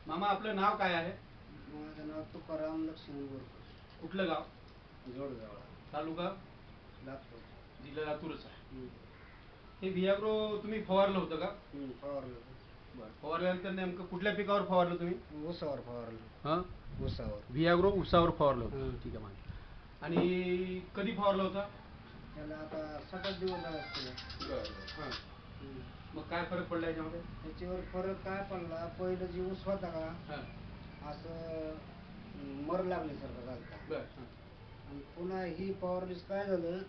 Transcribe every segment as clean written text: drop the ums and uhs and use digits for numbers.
मामा आपलं नाव काय आहे? माझं नाव तुकाराम लक्ष्मण बोरकर. कुठलं गाव? जोडगाव, तालुका लातूर. जिल्हा लातूरच आहे. हे व्हियाग्रो तुम्ही फवारलं होतं का? फवारलं. बरं, फवारल्यानंतर नेमकं कुठल्या पिकावर फवारलं तुम्ही? ऊसावर फवारलं. हां, ऊसावर. व्हियाग्रो ऊसावर फवारलं होतं. ठीक आहे मामा. आणि कधी फवारलं होतं? त्याला आता 7 दिवस झाले असतील. बरं. हां, मग काय फरक पडला याच्यामध्ये? त्याच्यावर फरक काय पडला, पहिलं जे ऊस होता का हां, असं मर लागल्यासारखं झालं. बरं. हां, आणि पुन्हा ही फवारणीच काय झालं,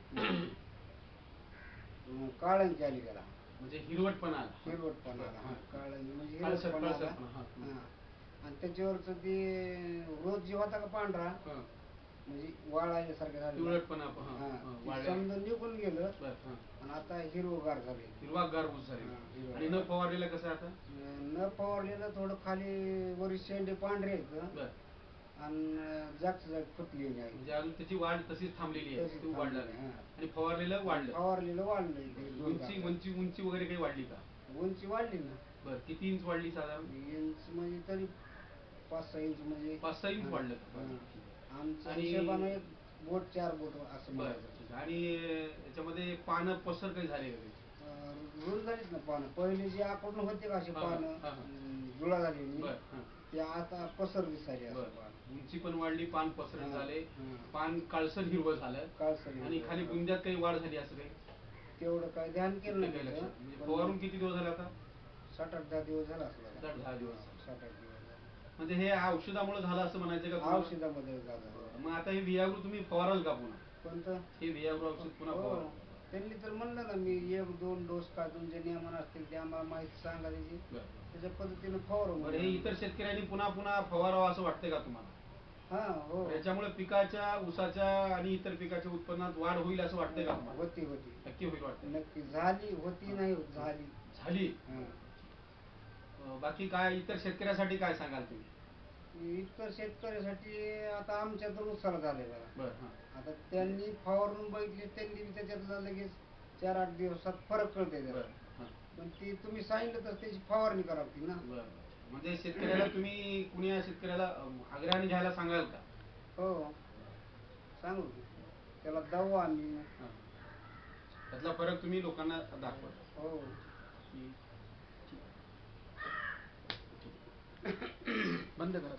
काळंजी आली त्याला. म्हणजे हिरवटपणा आला. हिरवटपणा आला. हां, काळंजी म्हणजे काळसर हिरवटपणा आला. काळसरपणा. हां, हां. आणि त्याच्यावरचं ते रोज जे होता का पांढरा, हां, म्हणजे वाळायसारखं झालं. हिरवटपणा. हां, हां, ते वाळल्या. समजा निघून गेलं. बरं. हां, आणि आता हिरवगार झाले. हिरवागार ऊस झाले. हां, हिरवा. आणि न फवारलेलं कसं आहे आता? न फवारलेलं थोडं खाली वरी शेंडे पांढरे आहेत बरं. आणि जागच्या जाग फुटलेली आहे. म्हणजे अजून त्याची वाढ तशीच थांबलेली आहे, तशीच ती वाढला थांबलेली, नाही. हां. आणि फवारलेलं वाढलं. फवारलेलं वाढलं. उंची वगैरे काही वाढली का? उंची वाढली ना. बरं, किती इंच वाढली साधारण? इंच म्हणजे तरी 5-6 इंच म्हणजे 5-6 इंच वाढलं का? हां. बरं. आमच्या आणि हिशोबानं 1 बोट 4 बोट असं बरं, म्हणायचं. ठीक आहे. आणि याच्यामध्ये पानं पसर काही झाले का काही? रुंद झालीच ना पानं. पहिले जे आकडून होते का अशी हां, हां, पानं हां. जुळा झालेली, बरं. हां, ते आता पसर दिसायली असं बरं. पान. उंची पण वाढली, पान पसरण हां, झाले, हां. पान काळसर हिरवं झालं. काळसर आणि हिरवं. खाली बुंद्यात काही वाढ झाली असं काही? तेवढं काय ध्यान केलं ते नाही काही त्याचं. लक्षात म्हणजे पण फवारून किती दिवस झाले आता? 7-8 दिवस झाला असला. 7-10 दिवस. 7-8 दिवस झाले. म्हणजे हे औषधामुळे झालं असं म्हणायचं का तुम्हाला? औषधामध्ये झालं. मग आता हे व्हियाग्रो तुम्ही फवाराल का पुन्हा? कोणतं? हे व्हियाग्रो औषध पुन्हा हो. फवाराल? त्यांनी तर म्हणलं ना, मी 1-2 डोस का तुमचे नियमन असतील ते आम्हाला माहिती सांगा त्याची. बरं. त्याच्या पद्धतीनं फवारू. बरं, हे इतर शेतकऱ्यांनी पुन्हा पुन्हा फवारावं असं वाटतंय का तुम्हाला? हां, हो. याच्यामुळे पिकाच्या, ऊसाच्या आणि इतर पिकाच्या उत्पन्नात वाढ होईल असं वाटतंय का तुम्हाला? होती. नक्की होईल वाटतंय? नक्की झाली. होती नाही होत, झाली. झाली. हां. बाकी काय इतर शेतकऱ्यासाठी काय सांगाल तुम्ही? इतर शेतकऱ्यासाठी आता आमच्या तर ऊसाला झालेला आहे. बरं. हां, आता त्यांनी फवारून बघितले, त्यांनी बी त्याच्यातला लगेच 4-8 दिवसात फरक कळते त्याला. बरं. हां, पण ती तुम्ही सांगितलं तर त्याची फवारणी करावी लागते ना. बरं. म्हणजे शेतकऱ्याला तुम्ही कुणी या शेतकऱ्याला आग्रहाने घ्यायला सांगाल का? हो, सांगू की. त्याला दाऊ आम्ही. हां. त्यातला फरक तुम्ही लोकांना दाखवा. हो. की ठीक. बंद करा.